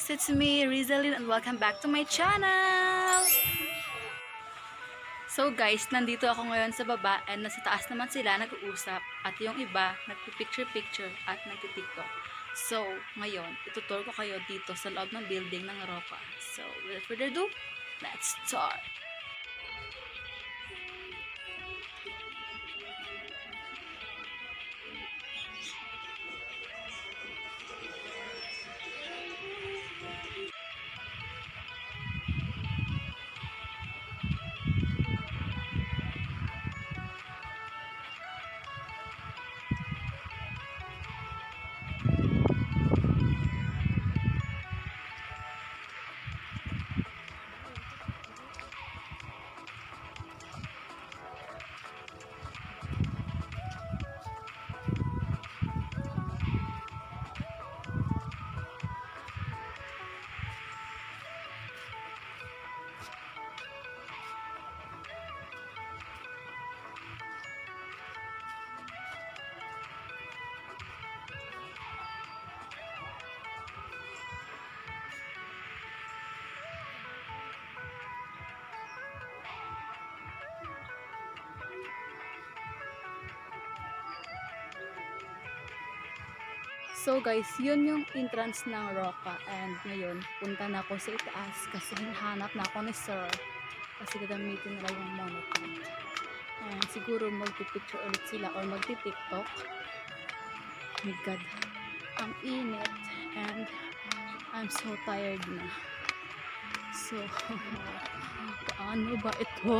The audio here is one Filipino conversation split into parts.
guys, it's me, Rizalyn, and welcome back to my channel! So guys, nandito ako ngayon sa baba and nasa taas naman sila nag-uusap at yung iba nagpipicture-picture at nagtitiktok. So, ngayon, itutur ko kayo dito sa loob ng building ng Roca. So, without further ado, let's start! So guys, yun yung entrance ng Roca and ngayon punta na ako sa itaas kasi hinahanap na ako ni Sir kasi gagamitin nila yung monocam and siguro magpipicture ulit sila or magti-tiktok. Oh my god, ang init and I'm so tired na. So paano ba ito?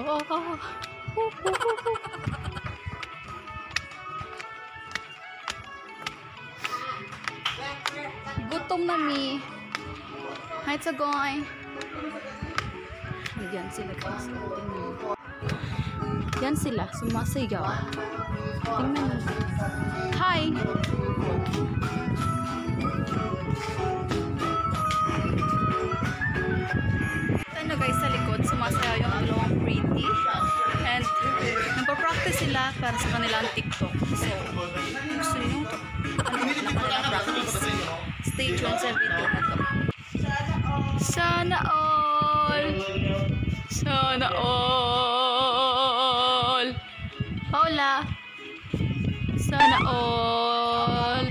Gutom na mi. Hi, Tsagoy. Yan sila guys. Yan sila. Sumasayaw. Tingnan mo. Hi! Ano guys, sa likod, sumasayaw yung dalawang pretty. And nagpa-practice sila para sa kanilang TikTok. So, gusto nyo kanilang practice. Stay tuned sa video na to. Sana all! Sana all! Paula! Sana all!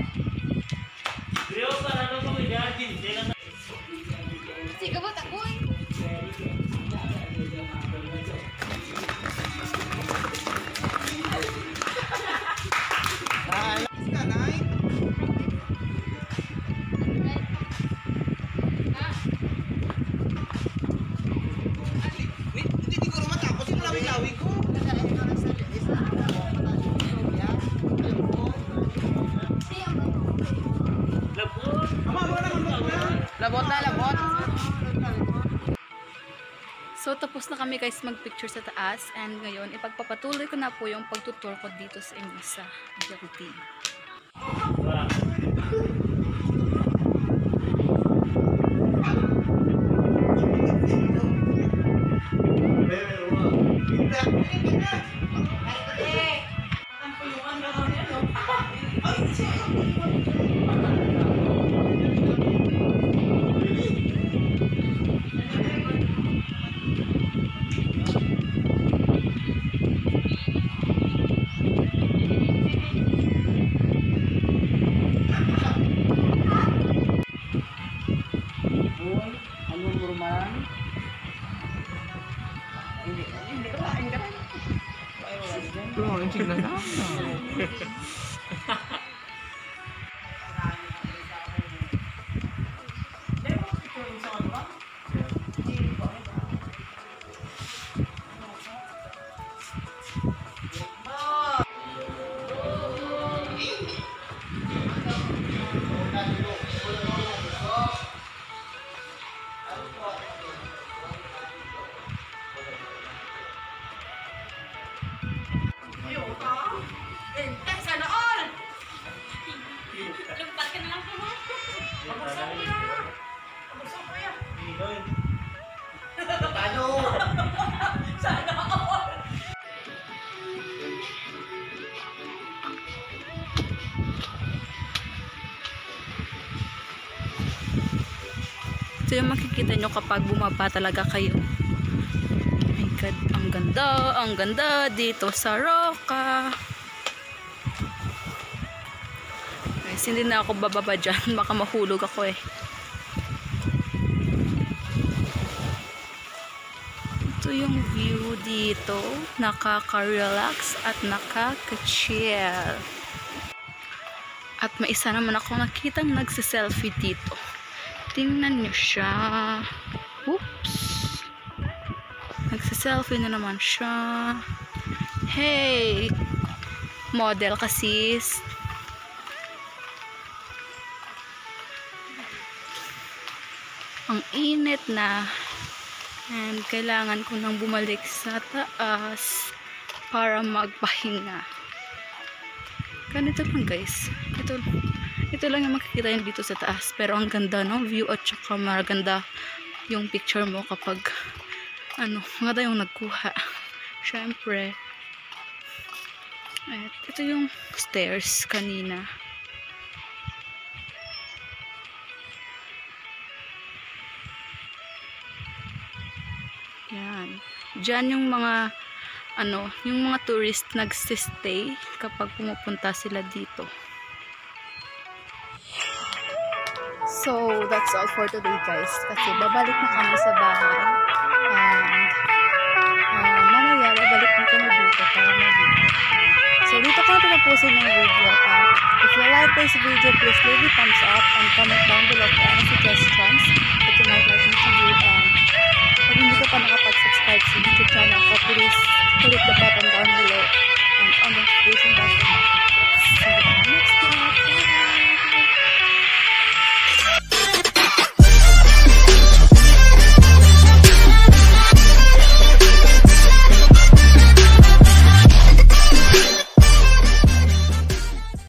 Sige ba, takoy? Labot na, labot. So, tapos na kami guys mag-picture sa taas and ngayon, ipagpapatuloy ko na po yung pagtutur ko dito sa inyong sa building. Sana all! Lumpat ka na lang po mo. Pabuksan ko yan. Pabuksan ko yan. Paano? Sana all! ito yung makikita nyo kapag bumaba talaga kayo. Oh my God, ang ganda dito sa Roca. Guys, hindi na ako bababa dyan, baka mahulog ako eh. Ito yung view dito, nakaka-relax at nakaka-chill. At may isa naman ako nakitang nagsiselfie dito. Tingnan nyo siya. Oops. Nagsiselfie na naman siya. Hey! Model ka sis. Ang init na. And kailangan ko nang bumalik sa taas para magpahinga. Ganito lang guys. Ito lang yung makikita yun dito sa taas. Pero ang ganda no view at saka maganda yung picture mo kapag maganda yung nagkuha. Syempre. At ito yung stairs kanina. Yan. Diyan yung mga yung mga tourist nagsistay kapag pumupunta sila dito. So, that's all for today guys. Kasi babalik na kami sa bahay. And mamaya babalik na kami dito para mag-video. So, dito ko na tapusin yung video. If you like this video, please leave a thumbs up and comment down below for any suggestions that you might like me to do. And kung hindi ka pa nakapag-subscribe sa YouTube channel ko, please click the button down below